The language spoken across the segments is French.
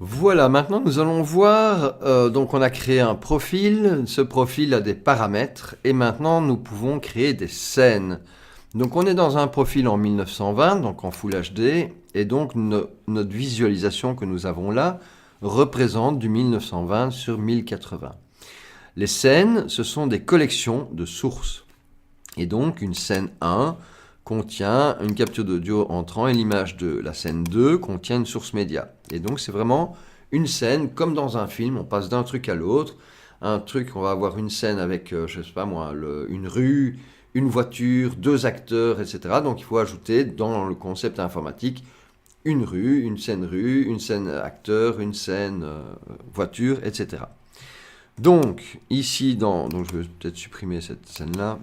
Voilà, maintenant nous allons voir, donc on a créé un profil, ce profil a des paramètres et maintenant nous pouvons créer des scènes. Donc on est dans un profil en 1920, donc en Full HD, et donc notre visualisation que nous avons là représente du 1920 sur 1080. Les scènes, ce sont des collections de sources. Et donc une scène 1 contient une capture d'audio entrant et l'image de la scène 2 contient une source média. Et donc c'est vraiment une scène comme dans un film, on passe d'un truc à l'autre. Un truc, on va avoir une scène avec, je sais pas moi, une rue, une voiture, deux acteurs, etc. Donc il faut ajouter dans le concept informatique une rue, une scène acteur, une scène voiture, etc. Donc ici donc je vais peut-être supprimer cette scène-là.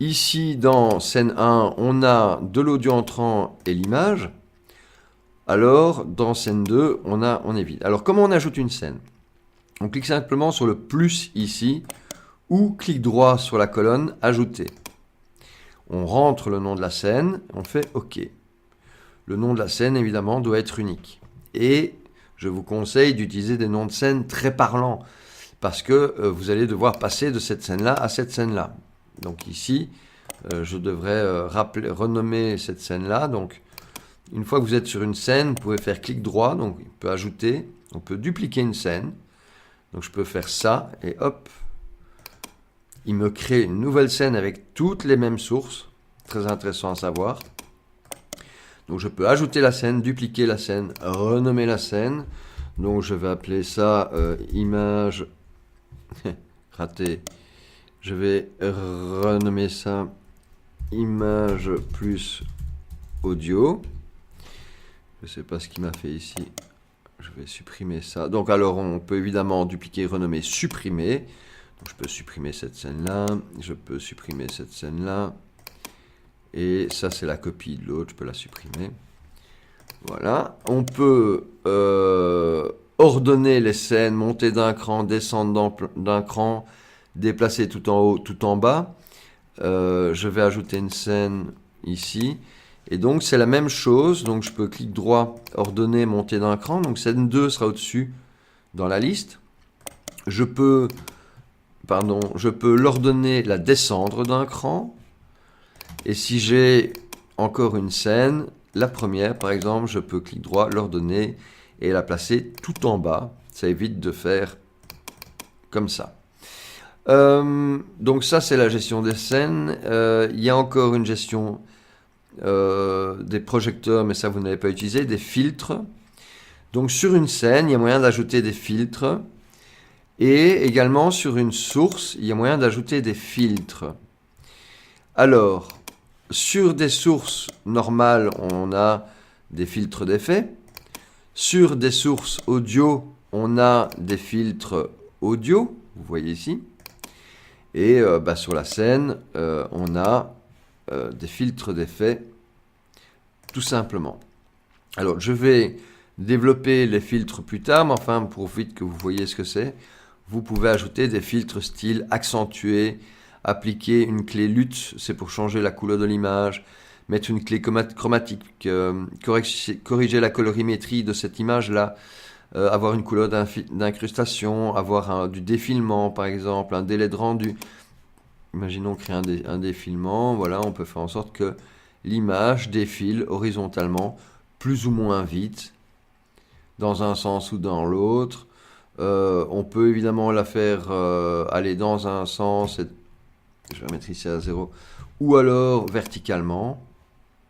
Ici, dans scène 1, on a de l'audio entrant et l'image. Alors, dans scène 2, on est vide. Alors, comment on ajoute une scène? On clique simplement sur le plus ici, ou clic droit sur la colonne Ajouter. On rentre le nom de la scène, on fait OK. Le nom de la scène, évidemment, doit être unique. Et je vous conseille d'utiliser des noms de scène très parlants, parce que vous allez devoir passer de cette scène-là à cette scène-là. Donc ici, je devrais renommer cette scène-là. Donc, une fois que vous êtes sur une scène, vous pouvez faire clic droit. Donc, on peut ajouter, on peut dupliquer une scène. Donc, je peux faire ça et hop, il me crée une nouvelle scène avec toutes les mêmes sources. Très intéressant à savoir. Donc, je peux ajouter la scène, dupliquer la scène, renommer la scène. Donc, je vais appeler ça image raté. Je vais renommer ça image plus audio. Je ne sais pas ce qu'il m'a fait ici. Je vais supprimer ça. Donc alors on peut évidemment dupliquer, renommer, supprimer. Donc je peux supprimer cette scène-là. Je peux supprimer cette scène-là. Et ça c'est la copie de l'autre. Je peux la supprimer. Voilà. On peut ordonner les scènes, monter d'un cran, descendre d'un cran, déplacer tout en haut, tout en bas. Je vais ajouter une scène ici. Et donc, c'est la même chose. Donc, je peux clic droit, ordonner, monter d'un cran. Donc, scène 2 sera au-dessus dans la liste. Je peux l'ordonner, la descendre d'un cran. Et si j'ai encore une scène, la première, par exemple, je peux clic droit, l'ordonner et la placer tout en bas. Ça évite de faire comme ça. Donc ça, c'est la gestion des scènes. Il y a encore une gestion des projecteurs, mais ça, vous n'avez pas utilisé, des filtres. Donc sur une scène, il y a moyen d'ajouter des filtres. Et également sur une source, il y a moyen d'ajouter des filtres. Alors, sur des sources normales, on a des filtres d'effet. Sur des sources audio, on a des filtres audio, vous voyez ici. Et sur la scène, on a des filtres d'effet, tout simplement. Alors, je vais développer les filtres plus tard, mais enfin, pour vite que vous voyez ce que c'est, vous pouvez ajouter des filtres style accentuer, appliquer une clé lutte, c'est pour changer la couleur de l'image, mettre une clé chromatique, corriger la colorimétrie de cette image-là, avoir une couleur d'incrustation, avoir du défilement par exemple, un délai de rendu. Imaginons créer un défilement, voilà, on peut faire en sorte que l'image défile horizontalement plus ou moins vite, dans un sens ou dans l'autre. On peut évidemment la faire aller dans un sens, je vais mettre ici à 0, ou alors verticalement.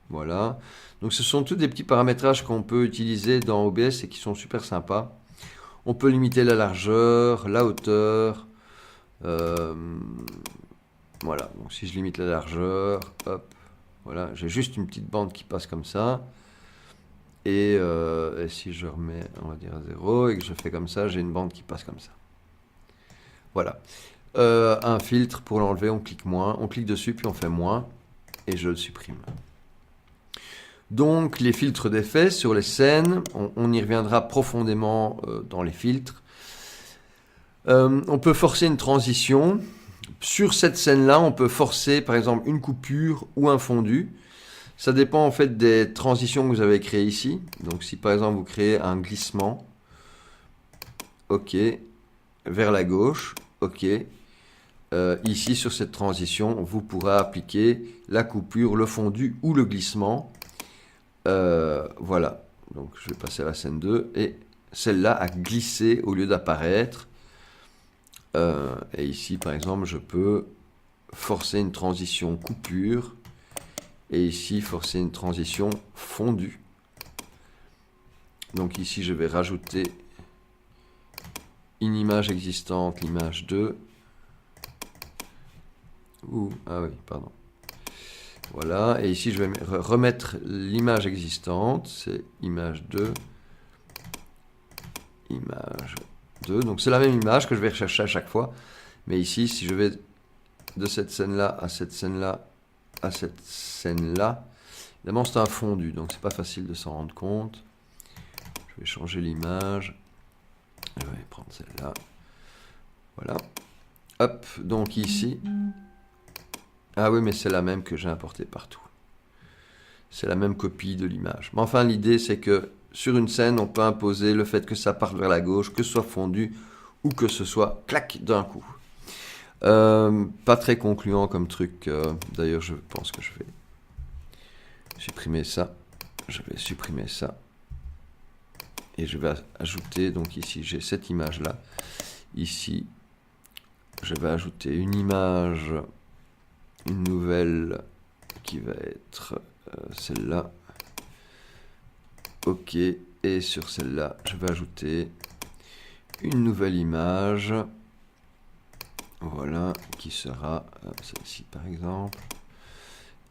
Voilà. Donc ce sont tous des petits paramétrages qu'on peut utiliser dans OBS et qui sont super sympas. On peut limiter la largeur, la hauteur. Voilà. Donc si je limite la largeur, hop, voilà, j'ai juste une petite bande qui passe comme ça. Et si je remets, on va dire à 0, et que je fais comme ça, j'ai une bande qui passe comme ça. Voilà. Un filtre, pour l'enlever, on clique moins, on clique dessus, puis on fait moins, et je le supprime. Donc, les filtres d'effet sur les scènes, on y reviendra profondément dans les filtres. On peut forcer une transition. Sur cette scène-là, on peut forcer, par exemple, une coupure ou un fondu. Ça dépend en fait des transitions que vous avez créées ici. Donc si par exemple vous créez un glissement, OK, vers la gauche, OK. Ici sur cette transition, vous pourrez appliquer la coupure, le fondu ou le glissement. Voilà, donc je vais passer à la scène 2 et celle-là a glissé au lieu d'apparaître. Et ici par exemple je peux forcer une transition coupure et ici forcer une transition fondue. Donc ici je vais rajouter une image existante, l'image 2. Ah oui, pardon. Voilà, et ici je vais remettre l'image existante, c'est image 2, image 2, donc c'est la même image que je vais rechercher à chaque fois, mais ici si je vais de cette scène-là à cette scène-là à cette scène-là, évidemment c'est un fondu, donc c'est pas facile de s'en rendre compte. Je vais changer l'image, je vais prendre celle-là, voilà, hop, donc ici... Ah oui, mais c'est la même que j'ai importée partout. C'est la même copie de l'image. Mais enfin, l'idée, c'est que sur une scène, on peut imposer le fait que ça parte vers la gauche, que ce soit fondu ou que ce soit clac d'un coup. Pas très concluant comme truc. D'ailleurs, je pense que je vais supprimer ça. Je vais supprimer ça. Et je vais ajouter, donc ici, j'ai cette image-là. Ici, je vais ajouter une image... une nouvelle qui va être celle-là. OK. Et sur celle-là, je vais ajouter une nouvelle image. Voilà, qui sera celle-ci par exemple.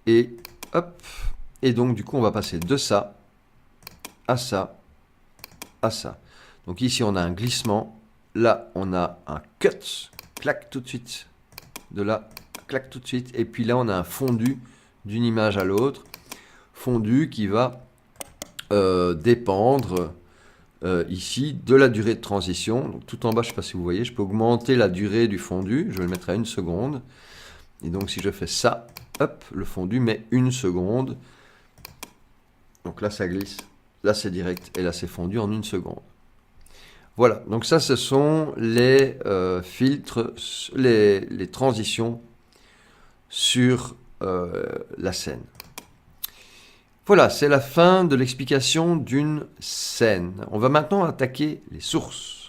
Et hop. Et donc du coup, on va passer de ça à ça à ça. Donc ici, on a un glissement. Là, on a un cut. Clac tout de suite. De là, clac tout de suite. Et puis là, on a un fondu d'une image à l'autre. Fondu qui va dépendre ici de la durée de transition. Donc, tout en bas, je ne sais pas si vous voyez, je peux augmenter la durée du fondu. Je vais le mettre à 1 seconde. Et donc, si je fais ça, hop, le fondu met 1 seconde. Donc là, ça glisse. Là, c'est direct. Et là, c'est fondu en 1 seconde. Voilà. Donc ça, ce sont les filtres, les transitions sur la scène. Voilà, c'est la fin de l'explication d'une scène. On va maintenant attaquer les sources.